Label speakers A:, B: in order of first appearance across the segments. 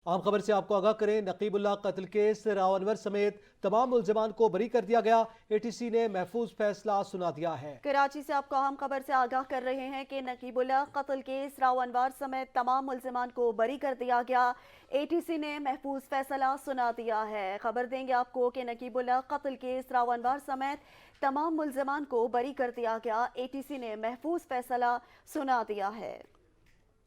A: عام خبر سے آپ کو آگاہ کریں، نقیب اللہ قتل کیس راو انور سمیت تمام ملزمان کو بری کر دیا گیا۔ اے ٹی سی نے محفوظ فیصلہ سنا دیا ہے۔
B: کراچی سے آپ کو اہم خبر سے آگاہ کر رہے ہیں کہ نقیب اللہ قتل کیس راو انوار سمیت تمام ملزمان کو بری کر دیا گیا۔ اے ٹی سی نے محفوظ فیصلہ سنا دیا ہے۔ خبر دیں گے آپ کو کہ نقیب اللہ قتل کیس راو انوار سمیت تمام ملزمان کو بری کر دیا گیا۔ اے ٹی سی نے محفوظ فیصلہ سنا دیا ہے۔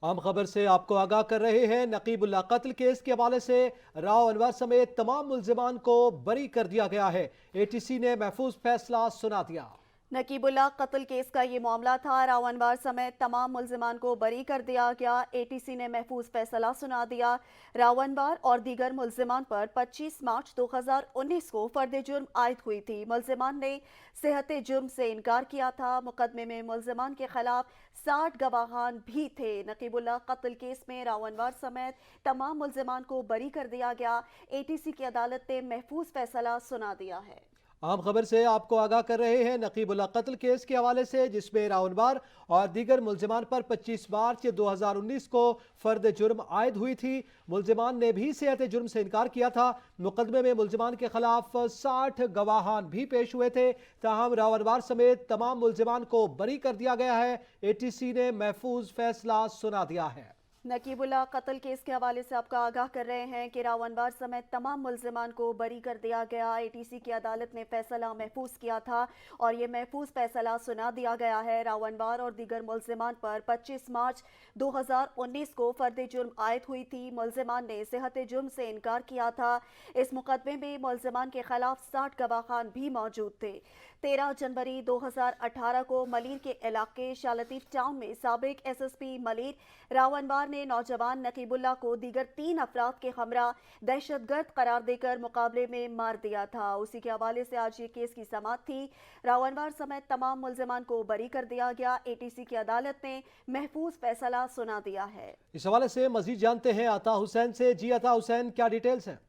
A: عام خبر سے آپ کو آگاہ کر رہے ہیں، نقیب اللہ قتل کیس کے حوالے سے راو انور سمیت تمام ملزمان کو بری کر دیا گیا ہے۔ اے ٹی سی نے محفوظ فیصلہ سنا دیا۔
B: نقیب اللہ قتل کیس کا یہ معاملہ تھا۔ راو انوار سمیت تمام ملزمان کو بری کر دیا گیا۔ اے ٹی سی نے محفوظ فیصلہ سنا دیا۔ راو انوار اور دیگر ملزمان پر 25 مارچ 2019 کو فرد جرم عائد ہوئی تھی۔ ملزمان نے صحت جرم سے انکار کیا تھا۔ مقدمے میں ملزمان کے خلاف 60 گواہان بھی تھے۔ نقیب اللہ قتل کیس میں راو انوار سمیت تمام ملزمان کو بری کر دیا گیا۔ اے ٹی سی کی عدالت نے محفوظ فیصلہ سنا دیا ہے۔
A: عام خبر سے آپ کو آگاہ کر رہے ہیں، نقیب اللہ قتل کیس کے حوالے سے جس میں راو انوار اور دیگر ملزمان پر 25 مارچ 2019 کو فرد جرم عائد ہوئی تھی۔ ملزمان نے بھی صحت جرم سے انکار کیا تھا۔ مقدمے میں ملزمان کے خلاف 60 گواہان بھی پیش ہوئے تھے، تاہم راو انوار سمیت تمام ملزمان کو بری کر دیا گیا ہے۔ اے ٹی سی نے محفوظ فیصلہ سنا دیا ہے۔
B: نقیب اللہ قتل کیس کے حوالے سے آپ کا آگاہ کر رہے ہیں کہ راو انوار سمیت تمام ملزمان کو بری کر دیا گیا۔ اے ٹی سی کی عدالت نے فیصلہ محفوظ کیا تھا اور یہ محفوظ فیصلہ سنا دیا گیا ہے۔ راو انوار اور دیگر ملزمان پر 25 مارچ 2019 کو فرد جرم عائد ہوئی تھی۔ ملزمان نے صحت جرم سے انکار کیا تھا۔ اس مقدمے میں ملزمان کے خلاف 60 گواہان بھی موجود تھے۔ 13 جنوری 2018 کو ملیر کے علاقے شاہ لطیف ٹاؤن میں سابق ایس ایس پی ملیر راو انوار نے نوجوان نقیب اللہ کو دیگر 3 افراد کے ہمراہ دہشت گرد قرار دے کر مقابلے میں مار دیا تھا۔ اسی کے حوالے سے آج یہ کیس کی سماعت تھی۔ راو انوار سمیت تمام ملزمان کو بری کر دیا گیا۔ اے ٹی سی کی عدالت نے محفوظ فیصلہ سنا دیا ہے۔
A: اس حوالے سے مزید جانتے ہیں عطا حسین سے۔ جی عطا حسین، کیا ڈیٹیلز ہیں؟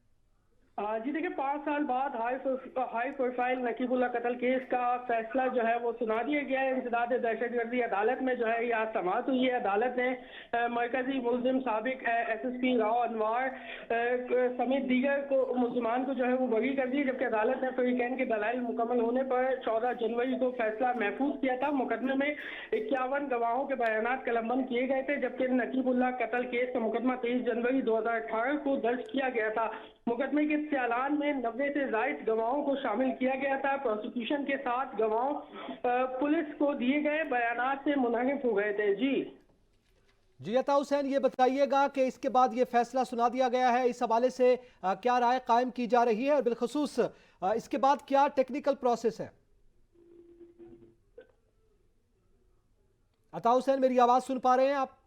C: جی دیکھیں، 5 سال بعد ہائی پروفائل نقیب اللہ قتل کیس کا فیصلہ جو ہے وہ سنا دیا گیا ہے۔ انسداد دہشت گردی عدالت میں جو ہے یہ آج سماعت ہوئی ہے۔ عدالت نے مرکزی ملزم سابق ایس ایس پی راو انوار سمیت دیگر ملزمان کو جو ہے وہ بری کر دی، جبکہ عدالت نے فریقین کے دلائل مکمل ہونے پر 14 جنوری کو فیصلہ محفوظ کیا تھا۔ مقدمے میں 51 گواہوں کے بیانات قلمبند کیے گئے تھے، جبکہ نقیب اللہ قتل کیس کا مقدمہ 23 جنوری 2018 کو درج کیا گیا تھا۔ مقدمے کے چالان میں 90 سے زائد گواہوں کو شامل کیا گیا تھا۔ پروسیکیوشن کے 7 گواہوں پولیس کو دیے گئے بیانات سے منحرف ہو گئے تھے۔
A: جی عطا حسین، یہ بتائیے گا کہ اس کے بعد یہ فیصلہ سنا دیا گیا ہے، اس حوالے سے کیا رائے قائم کی جا رہی ہے اور بالخصوص اس کے بعد کیا ٹیکنیکل پروسیس ہے؟ عطا حسین، میری آواز سن پا رہے ہیں آپ؟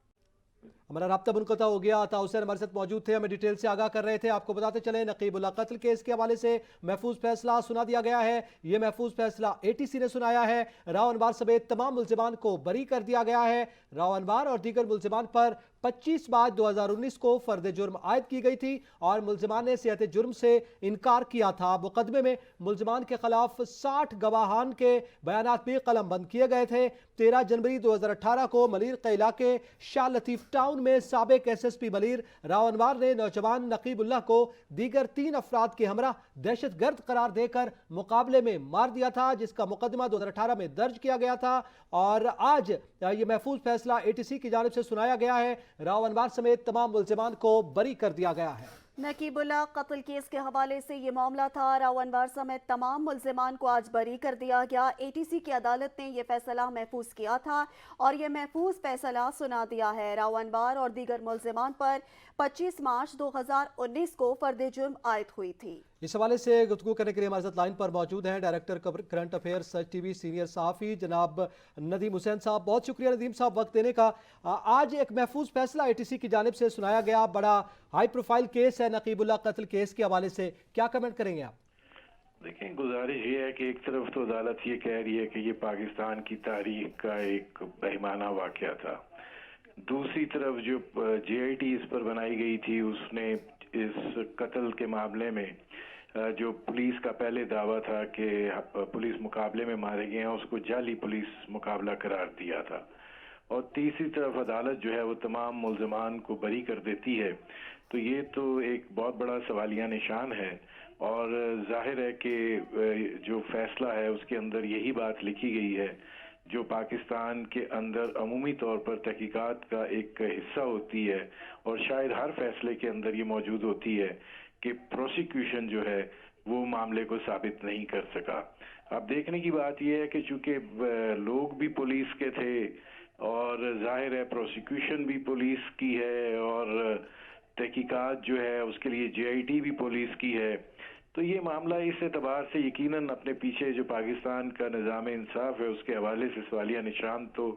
A: ہمارا رابطہ منقطع ہو گیا۔ عطا حسین ہمارے ساتھ موجود تھے، ہمیں ڈیٹیل سے آگاہ کر رہے تھے۔ آپ کو بتاتے چلیں، نقیب اللہ قتل کیس کے حوالے سے محفوظ فیصلہ سنا دیا گیا ہے۔ یہ محفوظ فیصلہ اے ٹی سی نے سنایا ہے۔ راو انوار سمیت تمام ملزمان کو بری کر دیا گیا ہے۔ راو انوار اور دیگر ملزمان پر 25 مارچ 2019 کو فرد جرم عائد کی گئی تھی اور ملزمان نے صحت جرم سے انکار کیا تھا۔ مقدمے میں ملزمان کے خلاف 60 گواہان کے بیانات بھی قلم بند کیے گئے تھے۔ 13 جنوری 2018 کو ملیر کے علاقے شاہ لطیف ٹاؤن میں سابق ایس ایس پی ملیر راو انوار نے نوجوان نقیب اللہ کو دیگر 3 افراد کے ہمراہ دہشت گرد قرار دے کر مقابلے میں مار دیا تھا، جس کا مقدمہ 2018 میں درج کیا گیا تھا اور آج یہ محفوظ فیصلہ اے ٹی سی کی جانب سے سنایا گیا ہے۔ راو انوار سمیت تمام ملزمان کو بری کر دیا گیا ہے۔
B: نقیب اللہ قتل کیس کے حوالے سے یہ معاملہ تھا۔ راو انوار سمیت تمام ملزمان کو آج بری کر دیا گیا۔ اے ٹی سی کی عدالت نے یہ فیصلہ محفوظ کیا تھا اور یہ محفوظ فیصلہ سنا دیا ہے۔ راو انوار اور دیگر ملزمان پر 25 مارچ 2019 کو فرد جرم عائد ہوئی تھی۔
A: اس حوالے سے گفتگو کرنے کے لیے ہمارے ساتھ لائن پر موجود ہیں ڈائریکٹر کرنٹ افیئر سچ ٹی وی سینئر صحافی جناب ندیم حسین صاحب۔ بہت شکریہ ندیم صاحب وقت دینے کا۔ آج ایک محفوظ فیصلہ اے ٹی سی کی جانب سے سنایا گیا، بڑا ہائی پروفائل کیس ہے نقیب اللہ قتل کیس کے حوالے سے، کیا کمنٹ کریں گے آپ؟
D: دیکھیں، گزارش یہ ہے کہ ایک طرف تو عدالت یہ کہہ رہی ہے کہ یہ پاکستان کی تاریخ کا ایک بہیمانہ واقعہ تھا، دوسری طرف جو جے آئی ٹی اس پر بنائی گئی تھی اس نے اس قتل کے معاملے میں جو پولیس کا پہلے دعویٰ تھا کہ پولیس مقابلے میں مارے گئے ہیں، اس کو جعلی پولیس مقابلہ قرار دیا تھا۔ اور تیسری طرف عدالت جو ہے وہ تمام ملزمان کو بری کر دیتی ہے، تو یہ تو ایک بہت بڑا سوالیہ نشان ہے۔ اور ظاہر ہے کہ جو فیصلہ ہے اس کے اندر یہی بات لکھی گئی ہے جو پاکستان کے اندر عمومی طور پر تحقیقات کا ایک حصہ ہوتی ہے، اور شاید ہر فیصلے کے اندر یہ موجود ہوتی ہے کہ پروسیکیوشن جو ہے وہ معاملے کو ثابت نہیں کر سکا۔ اب دیکھنے کی بات یہ ہے کہ چونکہ لوگ بھی پولیس کے تھے اور ظاہر ہے پروسیکیوشن بھی پولیس کی ہے اور تحقیقات جو ہے اس کے لیے JIT بھی پولیس کی ہے، تو یہ معاملہ اس اعتبار سے یقیناً اپنے پیچھے جو پاکستان کا نظام انصاف ہے اس کے حوالے سے سوالیہ نشان تو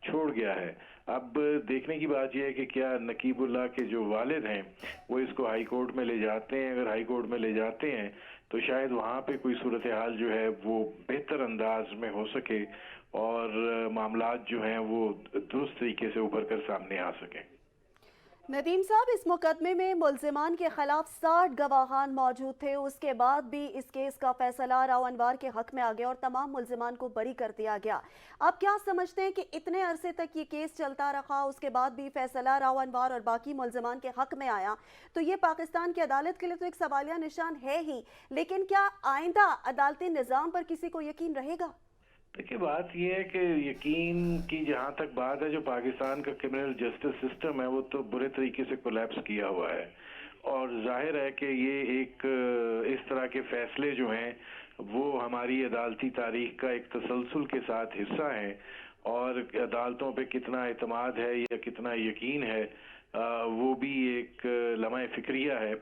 D: چھوڑ گیا ہے۔ اب دیکھنے کی بات یہ ہے کہ کیا نقیب اللہ کے جو والد ہیں وہ اس کو ہائی کورٹ میں لے جاتے ہیں، اگر ہائی کورٹ میں لے جاتے ہیں تو شاید وہاں پہ کوئی صورتحال جو ہے وہ بہتر انداز میں ہو سکے اور معاملات جو ہیں وہ درست طریقے سے ابھر کر سامنے آ سکیں۔
B: ندیم صاحب، اس مقدمے میں ملزمان کے خلاف 60 گواہان موجود تھے، اس کے بعد بھی اس کیس کا فیصلہ راؤ انوار کے حق میں آ گیا اور تمام ملزمان کو بری کر دیا گیا۔ آپ کیا سمجھتے ہیں کہ اتنے عرصے تک یہ کیس چلتا رہا، اس کے بعد بھی فیصلہ راؤ انوار اور باقی ملزمان کے حق میں آیا، تو یہ پاکستان کی عدالت کے لیے تو ایک سوالیہ نشان ہے ہی، لیکن کیا آئندہ عدالتی نظام پر کسی کو یقین رہے گا؟
D: دیکھیے بات یہ ہے کہ یقین کی جہاں تک بات ہے، جو پاکستان کا کرمنل جسٹس سسٹم ہے وہ تو برے طریقے سے کولیپس کیا ہوا ہے، اور ظاہر ہے کہ یہ ایک اس طرح کے فیصلے جو ہیں وہ ہماری عدالتی تاریخ کا ایک تسلسل کے ساتھ حصہ ہیں، اور عدالتوں پہ کتنا اعتماد ہے یا کتنا یقین ہے وہ بھی ایک لمحہ فکریہ ہے۔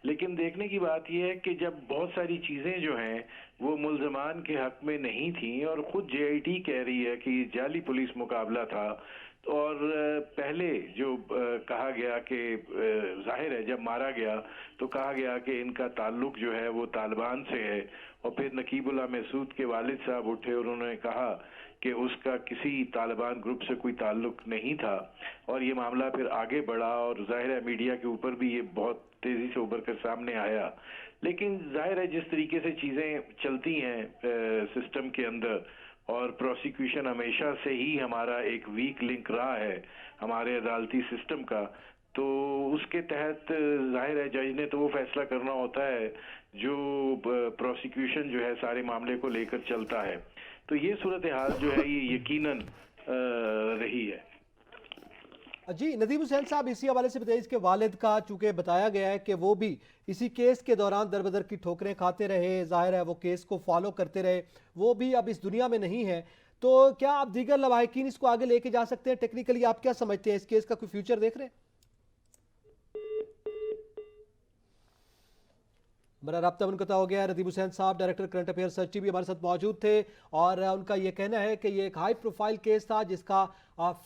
D: لیکن دیکھنے کی بات یہ ہے کہ جب بہت ساری چیزیں جو ہیں وہ ملزمان کے حق میں نہیں تھیں، اور خود JIT کہہ رہی ہے کہ جعلی پولیس مقابلہ تھا، اور پہلے جو کہا گیا کہ ظاہر ہے جب مارا گیا تو کہا گیا کہ ان کا تعلق جو ہے وہ طالبان سے ہے، اور پھر نقیب اللہ محسود کے والد صاحب اٹھے اور انہوں نے کہا کہ اس کا کسی طالبان گروپ سے کوئی تعلق نہیں تھا، اور یہ معاملہ پھر آگے بڑھا اور ظاہر ہے میڈیا کے اوپر بھی یہ بہت تیزی سے ابھر کر سامنے آیا۔ لیکن ظاہر ہے جس طریقے سے چیزیں چلتی ہیں سسٹم کے اندر، اور پروسیکیوشن ہمیشہ سے ہی ہمارا ایک ویک لنک رہا ہے ہمارے عدالتی سسٹم کا، تو اس کے تحت ظاہر ہے جج نے تو وہ فیصلہ کرنا ہوتا ہے جو پروسیکیوشن جو ہے سارے معاملے کو لے کر چلتا ہے، تو یہ صورتحال جو ہے یہ یقیناً رہی ہے۔
A: جی ندیم حسین صاحب، اسی حوالے سے بتائیے، اس کے والد کا چونکہ بتایا گیا ہے کہ وہ بھی اسی کیس کے دوران در بدر کی ٹھوکریں کھاتے رہے، ظاہر ہے وہ کیس کو فالو کرتے رہے، وہ بھی اب اس دنیا میں نہیں ہے، تو کیا آپ دیگر لواحقین اس کو آگے لے کے جا سکتے ہیں؟ ٹیکنیکلی آپ کیا سمجھتے ہیں، اس کیس کا کوئی فیوچر دیکھ رہے ہیں؟ ہمارا رابطہ منقطع ہو گیا ہے۔ ندیم حسین صاحب ڈائریکٹر کرنٹ افیئر سرچ بھی ہمارے ساتھ موجود تھے، اور ان کا یہ کہنا ہے کہ یہ ایک ہائی پروفائل کیس تھا جس کا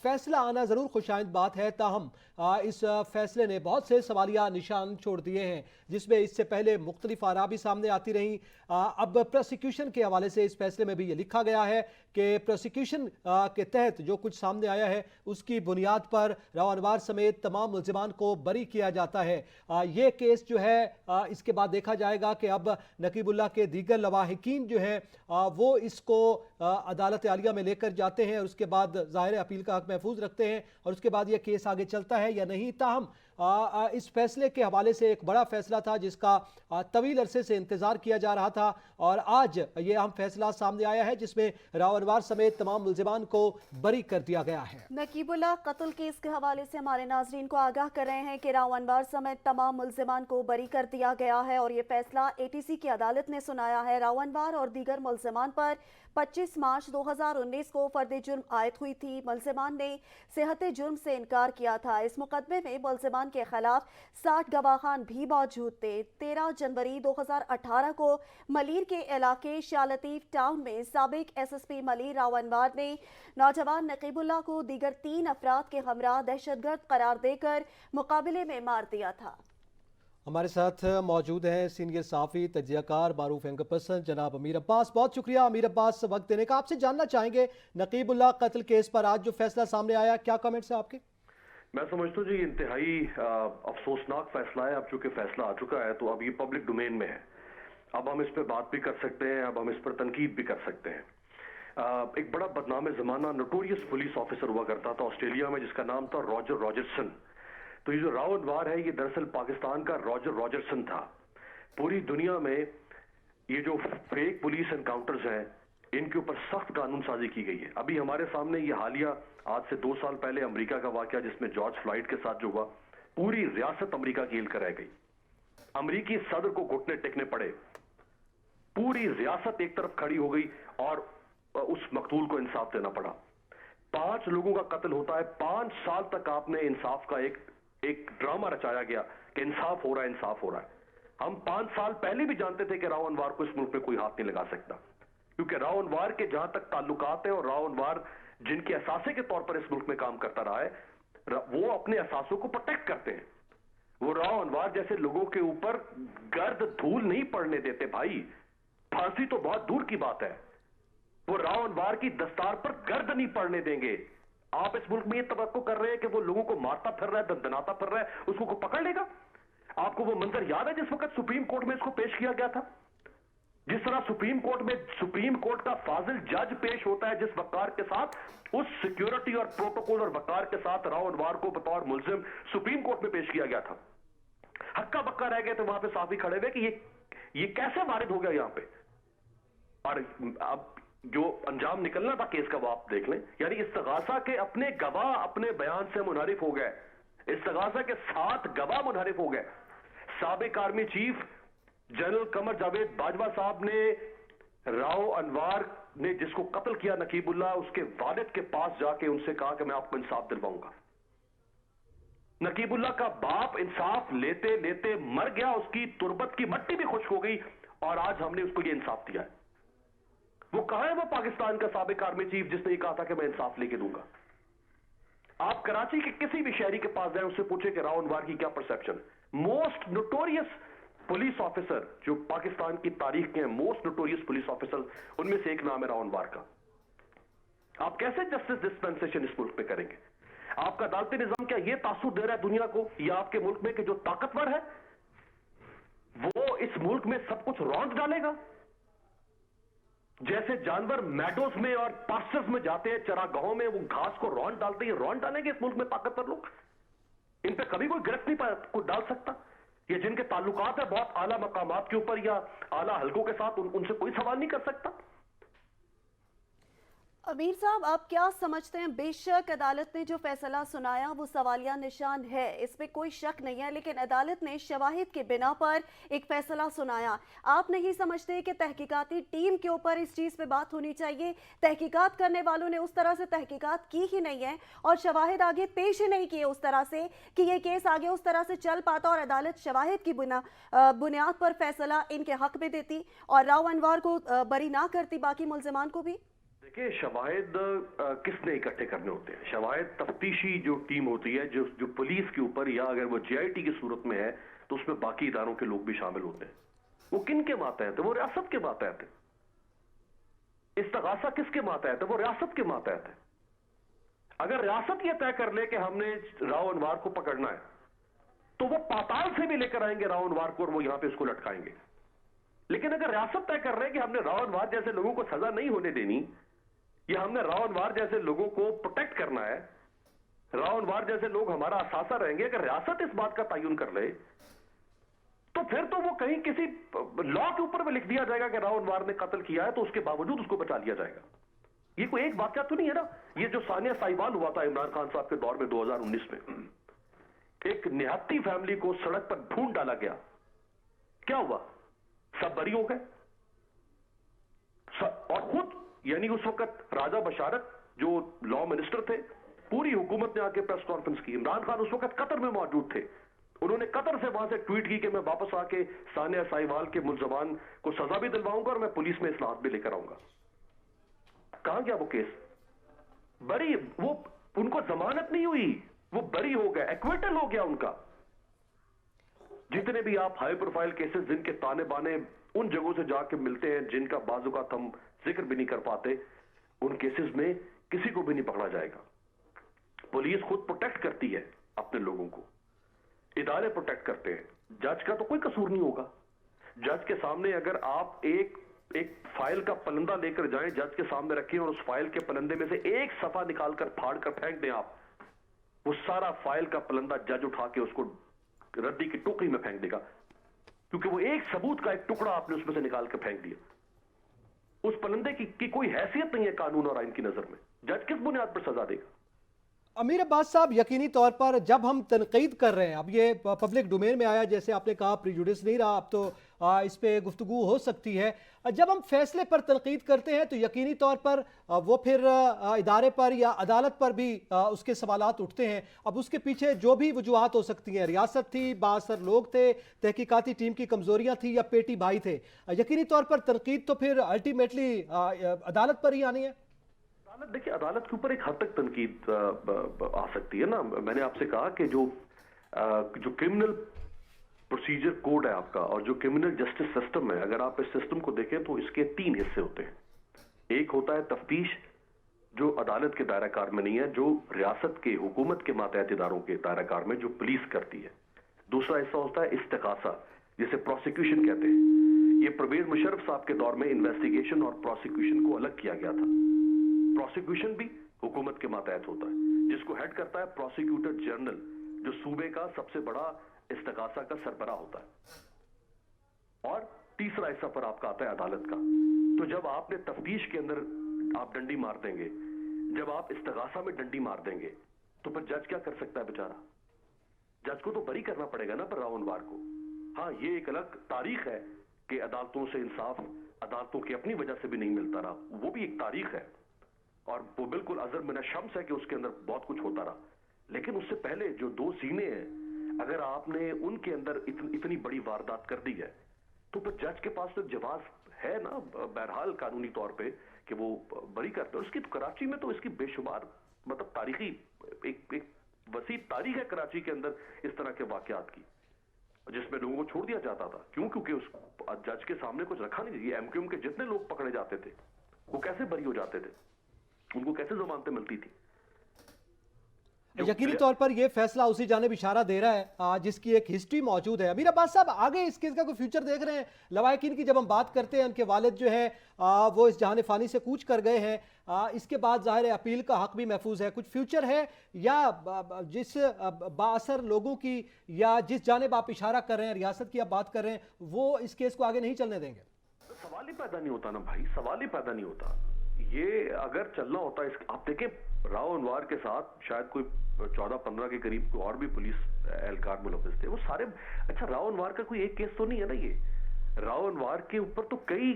A: فیصلہ آنا ضرور خوش آئند بات ہے، تاہم اس فیصلے نے بہت سے سوالیہ نشان چھوڑ دیے ہیں، جس میں اس سے پہلے مختلف آراء بھی سامنے آتی رہیں۔ اب پروسیکیوشن کے حوالے سے اس فیصلے میں بھی یہ لکھا گیا ہے کہ پروسیکیوشن کے تحت جو کچھ سامنے آیا ہے اس کی بنیاد پر راؤ انوار سمیت تمام ملزمان کو بری کیا جاتا ہے۔ یہ کیس جو ہے اس کے بعد دیکھا جائے گا کہ اب نقیب اللہ کے دیگر لواحقین جو ہیں وہ اس کو عدالت عالیہ میں لے کر جاتے ہیں، اور اس کے بعد ظاہر اپیل کا حق محفوظ رکھتے ہیں، اور اس کے بعد یہ کیس آگے چلتا ہے یا نہیں۔ تاہم اس فیصلے کے حوالے سے ایک بڑا فیصلہ تھا جس کا طویل عرصے سے انتظار کیا جا رہا تھا، اور آج یہ اہم فیصلہ سامنے آیا ہے جس میں راؤ انوار سمیت تمام ملزمان کو بری کر دیا گیا ہے۔
B: نقیب اللہ قتل کیس کے حوالے سے ہمارے ناظرین کو آگاہ کر رہے ہیں کہ راؤ انوار سمیت تمام ملزمان کو بری کر دیا گیا ہے، اور یہ فیصلہ ATC کی عدالت نے سنایا ہے۔ راؤ انوار اور دیگر ملزمان پر 25 مارچ 2019 کو فرد جرم عائد ہوئی تھی۔ ملزمان نے صحت جرم سے انکار کیا تھا۔ اس مقدمے میں ملزمان کے خلاف 60 گواہان بھی موجود تھے۔ 13 جنوری 2018 کو ملیر کے علاقے شاہ لطیف ٹاؤن میں سابق SSP ملیر راؤ انوار نے نوجوان نقیب اللہ کو دیگر 3 افراد کے ہمراہ دہشت گرد قرار دے کر مقابلے میں مار دیا تھا۔
A: ہمارے ساتھ موجود ہیں سینئر صحافی تجزیہ کار معروف اینکر پرسن جناب امیر عباس۔ بہت شکریہ امیر عباس وقت دینے کا۔ آپ سے جاننا چاہیں گے نقیب اللہ قتل کیس پر آج جو فیصلہ سامنے آیا، کیا کمنٹس ہیں آپ کے؟
E: میں سمجھتا ہوں جی انتہائی افسوسناک فیصلہ ہے۔ اب چونکہ فیصلہ آ چکا ہے تو اب یہ پبلک ڈومین میں ہے، اب ہم اس پہ بات بھی کر سکتے ہیں، اب ہم اس پر تنقید بھی کر سکتے ہیں۔ ایک بڑا بدنام زمانہ نوٹوریس پولیس آفیسر ہوا کرتا تھا آسٹریلیا میں، جس کا نام تھا راجر راجرسن. تو یہ جو راون وار ہے یہ دراصل پاکستان کا راجر راجرسن تھا. پوری دنیا میں یہ جو فیک پولیس انکاؤنٹرز ہیں ان کے اوپر سخت قانون سازی کی گئی ہے. ابھی ہمارے سامنے یہ حالیہ آج سے 2 سال پہلے امریکہ کا واقعہ جس میں جارج فلائیڈ کے ساتھ جو ہوا، پوری ریاست امریکہ کی ہل کر رہ گئی. امریکی صدر کو گھٹنے ٹیکنے پڑے، پوری ریاست ایک طرف کھڑی ہو گئی اور اس مقتول کو انصاف دینا پڑا. 5 لوگوں کا قتل ہوتا ہے. 5 سال تک آپ نے انصاف کا ایک ڈرامہ رچایا گیا کہ انصاف ہو رہا ہے، انصاف ہو رہا ہے. ہم 5 سال پہلے بھی جانتے تھے کہ راو انوار کو اس ملک میں کوئی ہاتھ نہیں لگا سکتا، کیونکہ راو انوار کے جہاں تک تعلقات ہیں اور راو انوار جن کے اثاثے کے طور پر اس ملک میں کام کرتا رہا ہے وہ اپنے اثاثوں کو پروٹیکٹ کرتے ہیں. وہ راو انوار جیسے لوگوں کے اوپر گرد دھول نہیں پڑنے دیتے بھائی. پھانسی تو بہت دور کی بات ہے، وہ راو انوار کی دستار پر گرد نہیں پڑنے دیں گے. آپ اس ملک میں یہ توقع کر رہے ہیں کہ وہ لوگوں کو مارتا پھر رہا ہے، دندناتا پھر رہا ہے، اس کو پکڑ لے گا؟ آپ کو وہ منظر یاد ہے جس وقت سپریم کورٹ میں اس کو پیش کیا گیا تھا؟ جس طرح سپریم کورٹ میں سپریم کورٹ کا فاضل جج پیش ہوتا ہے جس وقار کے ساتھ، اس سیکیورٹی اور پروٹوکول اور وقار کے ساتھ راو انوار کو بطور ملزم سپریم کورٹ میں پیش کیا گیا تھا. ہکا بکا رہ گئے تھے وہاں پہ صحافی کھڑے ہوئے کہ یہ کیسے وارد ہو گیا یہاں پہ. اور اب جو انجام نکلنا تھا کیس کا وہ آپ دیکھ لیں. یعنی استغاثہ کے اپنے گواہ اپنے بیان سے منحرف ہو گئے. استغاثہ کے 7 گواہ منحرف ہو گئے. سابق army chief general Qamar Javed Bajwa صاحب نے راو انوار نے جس کو قتل کیا نقیب اللہ، اس کے والد کے پاس جا کے ان سے کہا کہ میں آپ کو انصاف دلواؤں گا. نقیب اللہ کا باپ انصاف لیتے لیتے مر گیا، اس کی تربت کی مٹی بھی خشک ہو گئی اور آج ہم نے اس کو یہ انصاف دیا ہے. وہ کہاں ہے وہ پاکستان کا سابق آرمی چیف جس نے یہ کہا تھا کہ میں انصاف لے کے دوں گا؟ آپ کراچی کے کسی بھی شہری کے پاس جائیں، اس سے پوچھیں کہ راو انوار کی کیا perception. Most notorious police officer جو پاکستان کی تاریخ کے ہیں، موسٹ نوٹوریس پولیس آفیسر، ان میں سے ایک نام ہے راو انوار کا. آپ کیسے جسٹس ڈسپینسیشن اس ملک میں کریں گے؟ آپ کا عدالتی نظام کیا یہ تاثر دے رہا ہے دنیا کو یا آپ کے ملک میں کہ جو طاقتور ہے وہ اس ملک میں سب کچھ رونٹ ڈالے گا؟ جیسے جانور میڈوز میں اور پاسچرز میں جاتے ہیں، چراگاہوں میں وہ گھاس کو رونٹ ڈالتے ہیں، رونٹ ڈالیں گے اس ملک میں طاقتور لوگ؟ ان پہ کبھی کوئی گرفت نہیں کوئی ڈال سکتا. یہ جن کے تعلقات ہیں بہت اعلیٰ مقامات کے اوپر یا اعلیٰ حلقوں کے ساتھ، ان سے کوئی سوال نہیں کر سکتا.
B: امیر صاحب، آپ کیا سمجھتے ہیں؟ بے شک عدالت نے جو فیصلہ سنایا وہ سوالیہ نشان ہے، اس پہ کوئی شک نہیں ہے، لیکن عدالت نے شواہد کے بنا پر ایک فیصلہ سنایا. آپ نہیں سمجھتے کہ تحقیقاتی ٹیم کے اوپر اس چیز پہ بات ہونی چاہیے؟ تحقیقات کرنے والوں نے اس طرح سے تحقیقات کی ہی نہیں ہے اور شواہد آگے پیش ہی نہیں کیے اس طرح سے کہ یہ کیس آگے اس طرح سے چل پاتا اور عدالت شواہد کی بنیاد پر فیصلہ ان کے حق میں دیتی اور راو انوار کو بری نہ کرتی، باقی ملزمان کو بھی.
E: دیکھیں، شواہد کس نے اکٹھے کرنے ہوتے ہیں؟ شواہد تفتیشی جو ٹیم ہوتی ہے جو پولیس کے اوپر، یا اگر وہ جے آئی ٹی کی صورت میں ہے تو اس میں باقی اداروں کے لوگ بھی شامل ہوتے ہیں. وہ کن کے ماتحت ہے؟ وہ ریاست کے ماتحت ہے. استغاثہ کس کے ماتحت ہے؟ وہ ریاست کے ماتحت ہے. اگر ریاست یہ طے کر لے کہ ہم نے راو انوار کو پکڑنا ہے تو وہ پاتال سے بھی لے کر آئیں گے راو انوار کو اور وہ یہاں پہ اس کو لٹکائیں گے. لیکن اگر ریاست طے کر رہے کہ ہم نے راو انوار جیسے لوگوں کو سزا نہیں ہونے دینی، یا ہم نے راو انوار جیسے لوگوں کو پروٹیکٹ کرنا ہے، راو انوار جیسے لوگ ہمارا اثاثہ رہیں گے، اگر ریاست اس بات کا تعین کر لے تو پھر تو وہ کہیں کسی لا کے اوپر بھی لکھ دیا جائے گا کہ راو انوار نے قتل کیا ہے تو اس کے باوجود اس کو بچا لیا جائے گا. یہ کوئی ایک واقعہ تو نہیں ہے نا. یہ جو ثانیہ ساہیوال ہوا تھا عمران خان صاحب کے دور میں 2019 میں، ایک نہاتی فیملی کو سڑک پر ڈھونڈ ڈالا گیا، کیا ہوا؟ سب بری ہو گئے. اور خود یعنی اس وقت راجہ بشارت جو لا منسٹر تھے، پوری حکومت نے آ کے پریس کانفرنس کی. عمران خان اس وقت قطر میں موجود تھے، انہوں نے قطر سے وہاں سے ٹویٹ کی کہ میں واپس آ کے ثانیہ ساہیوال کے ملزمان کو سزا بھی دلواؤں گا اور میں پولیس میں اصلاحات بھی لے کر آؤں گا. کہاں گیا وہ کیس؟ بری، وہ ان کو ضمانت نہیں ہوئی، وہ بری ہو گئے، ایکویٹل ہو گیا ان کا. جتنے بھی آپ ہائی پروفائل کیسز جن کے تانے بانے ان جگہوں سے جا کے ملتے ہیں جن کا بعض اوقات ہم ذکر بھی نہیں کر پاتے، ان کیسز میں کسی کو بھی نہیں پکڑا جائے گا. پولیس خود پروٹیکٹ کرتی ہے اپنے لوگوں کو، ادارے پروٹیکٹ کرتے ہیں. جج کا تو کوئی قصور نہیں ہوگا. جج کے سامنے اگر آپ ایک ایک فائل کا پلندہ لے کر جائیں, جج کے سامنے رکھیں اور اس فائل کے پلندے میں سے ایک صفحہ نکال کر پھاڑ کر پھینک دیں آپ, وہ سارا فائل کا پلندہ جج اٹھا کے اس کو ردی کی ٹوکری میں پھینک دے گا, کیونکہ وہ ایک ثبوت کا ایک ٹکڑا آپ نے اس میں سے نکال کے پھینک دیا. اس پلندے کی کوئی حیثیت نہیں ہے قانون اور آئین کی نظر میں. جج کس بنیاد پر سزا دے گا؟
A: امیر عباس صاحب، یقینی طور پر جب ہم تنقید کر رہے ہیں، اب یہ پبلک ڈومین میں آیا، جیسے آپ نے کہا پریجوڈس نہیں رہا، اب تو اس پہ گفتگو ہو سکتی ہے. جب ہم فیصلے پر تنقید کرتے ہیں تو یقینی طور پر وہ پھر ادارے پر یا عدالت پر بھی اس کے سوالات اٹھتے ہیں. اب اس کے پیچھے جو بھی وجوہات ہو سکتی ہیں، ریاست تھی، بااثر لوگ تھے، تحقیقاتی ٹیم کی کمزوریاں تھیں یا پیٹی بھائی تھے، یقینی طور پر تنقید تو پھر الٹیمیٹلی عدالت پر ہی آنی ہے.
E: دیکھیں، عدالت کے اوپر ایک حد تک تنقید آ سکتی ہے نا. میں نے آپ سے کہا کہ جو کرمنل پروسیجر کوڈ ہے آپ کا اور جو کرمنل جسٹس سسٹم ہے، اگر آپ اس سسٹم کو دیکھیں تو اس کے 3 حصے ہوتے ہیں. ایک ہوتا ہے تفتیش، جو عدالت کے دائرہ کار میں نہیں ہے، جو ریاست کے حکومت کے ماتحت اداروں کے دائرہ کار میں جو پولیس کرتی ہے. دوسرا حصہ ہوتا ہے استغاثہ، جسے پروسیکیوشن کہتے ہیں. یہ پرویز مشرف صاحب کے دور میں انویسٹیگیشن اور پروسیکیوشن کو الگ کیا گیا تھا. پروسیکیوشن بھی حکومت کے ماتحت ہوتا ہے، جس کو ہیڈ کرتا ہے پروسیکیوٹر جنرل، جو صوبے کا سب سے بڑا استغاثہ کا سربراہ ہوتا ہے. اور تیسرا حصہ پر آپ کا آتا ہے عدالت کا. تو جب آپ نے تفتیش کے اندر آپ ڈنڈی مار دیں گے، جب آپ استغاثہ میں ڈنڈی مار دیں گے، تو پھر جج کیا کر سکتا ہے بیچارہ؟ جج کو تو بری کرنا پڑے گا نا پر راون وار کو. ہاں، یہ ایک الگ تاریخ ہے کہ عدالتوں سے انصاف عدالتوں کی اپنی وجہ سے بھی نہیں ملتا رہا، وہ بھی ایک تاریخ ہے اور وہ بالکل ازر من الشمس ہے کہ اس کے اندر بہت کچھ ہوتا رہا. لیکن اس سے پہلے جو 2 سینے ہیں، اگر آپ نے ان کے اندر اتنی بڑی واردات کر دی ہے تو پھر جج کے پاس تو جواز ہے نا بہرحال قانونی طور پہ کہ وہ بری کرتے. اور اس کی کراچی میں تو اس کی بے شمار مطلب تاریخی ایک وسیع تاریخ ہے کراچی کے اندر اس طرح کے واقعات کی، جس میں لوگوں کو چھوڑ دیا جاتا تھا. کیوں؟ کیونکہ اس جج کے سامنے کچھ رکھا نہیں. یہ ایم کیو ایم کے جتنے لوگ پکڑے جاتے تھے وہ کیسے بری ہو جاتے تھے، ان کو کیسے ضمانتیں ملتی تھی.
A: یقینی طور پر یہ فیصلہ اسی جانب اشارہ دے رہا ہے جس کی ایک ہسٹری موجود ہے. امیر عباس صاحب، آگے اس کیس کا کوئی فیوچر دیکھ رہے ہیں؟ لواحقین کی جب ہم بات کرتے ہیں، ان کے والد جو ہے وہ اس جہان فانی سے کوچ کر گئے ہیں، اس کے بعد ظاہر ہے اپیل کا حق بھی محفوظ ہے. کچھ فیوچر ہے یا جس بااثر لوگوں کی یا جس جانب آپ اشارہ کر رہے ہیں، ریاست کی آپ بات کر رہے ہیں، وہ اس کیس کو آگے نہیں چلنے دیں گے؟
E: سوال ہی پیدا نہیں ہوتا نا بھائی، سوال ہی پیدا نہیں ہوتا. یہ اگر چلنا ہوتا ہے، آپ دیکھیں راؤ انوار کے ساتھ شاید کوئی 14-15 کے قریب کوئی اور بھی پولیس اہلکار ملوث تھے. وہ سارے اچھا، راؤ انوار کا کوئی ایک کیس تو نہیں ہے نا. یہ راؤ انوار کے اوپر تو کئی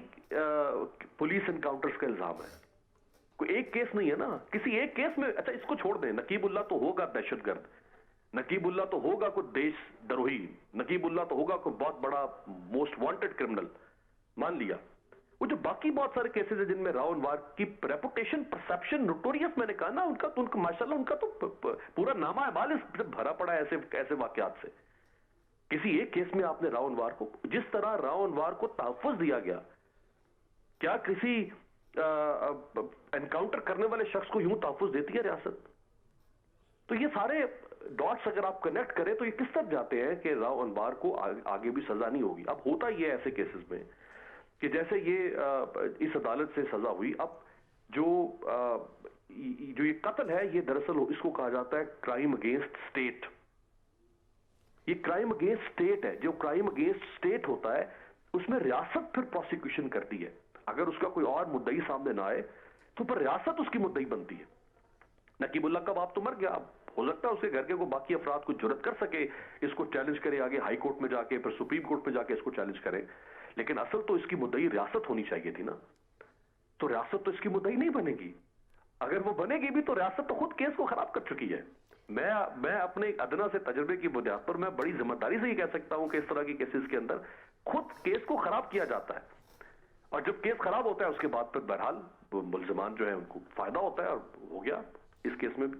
E: پولیس انکاؤنٹرز کا الزام ہے. کوئی ایک کیس نہیں ہے نا. کسی ایک کیس میں اچھا اس کو چھوڑ دیں، نقیب اللہ تو ہوگا دہشت گرد، نقیب اللہ تو ہوگا کوئی دیش دروہی، نقیب اللہ تو ہوگا کوئی بہت بڑا موسٹ وانٹڈ کرمنل، مان لیا. وہ جو باقی بہت سارے کیسز ہیں جن میں راؤ انوار کی ریپوٹیشن، پرسپشن، نوٹوریس، میں نے کہا نا، ان کا ماشاءاللہ ان کا تو پورا نامہ اعمال بھرا پڑا ہے ایسے واقعات سے. کسی ایک کیس میں آپ نے راؤ انوار کو، جس طرح راؤ انوار کو تحفظ دیا گیا، کیا کسی انکاؤنٹر کرنے والے شخص کو یوں تحفظ دیتی ہے ریاست؟ تو یہ سارے ڈاٹس اگر آپ کنیکٹ کریں تو یہ کس طرف جاتے ہیں کہ راؤ انوار کو آگے بھی سزا نہیں ہوگی. اب ہوتا یہ ایسے کیسز میں کہ جیسے یہ اس عدالت سے سزا ہوئی، اب جو یہ قتل ہے، یہ دراصل اس کو کہا جاتا ہے کرائم اگینسٹ اسٹیٹ. یہ کرائم اگینسٹ اسٹیٹ ہے. جو کرائم اگینسٹ اسٹیٹ ہوتا ہے اس میں ریاست پھر پروسیکیوشن کرتی ہے. اگر اس کا کوئی اور مدعی سامنے نہ آئے تو پھر ریاست اس کی مدعی بنتی ہے. نقیب اللہ کا باپ تو مر گیا، اب ہو سکتا ہے اس کے گھر کے کوئی باقی افراد کو جرات کر سکے، اس کو چیلنج کرے آگے ہائی کورٹ میں جا کے، پھر سپریم کورٹ میں جا کے اس کو چیلنج کرے. لیکن اصل تو اس کی مدعی ریاست ہونی چاہیے تھی نا. تو ریاست تو اس کی مدعی نہیں بنے گی. اگر وہ بنے گی بھی تو ریاست تو خود کیس کو خراب کر چکی ہے. میں اپنے ادنا سے تجربے کی بنیاد پر میں بڑی ذمہ داری سے یہ کہہ سکتا ہوں کہ اس طرح کی کیسز کے اندر خود کیس کو خراب کیا جاتا ہے. اور جب کیس خراب ہوتا ہے اس کے بعد پھر بہرحال ملزمان جو ہے ان کو فائدہ ہوتا ہے، اور ہو گیا اس کیس میں بھی.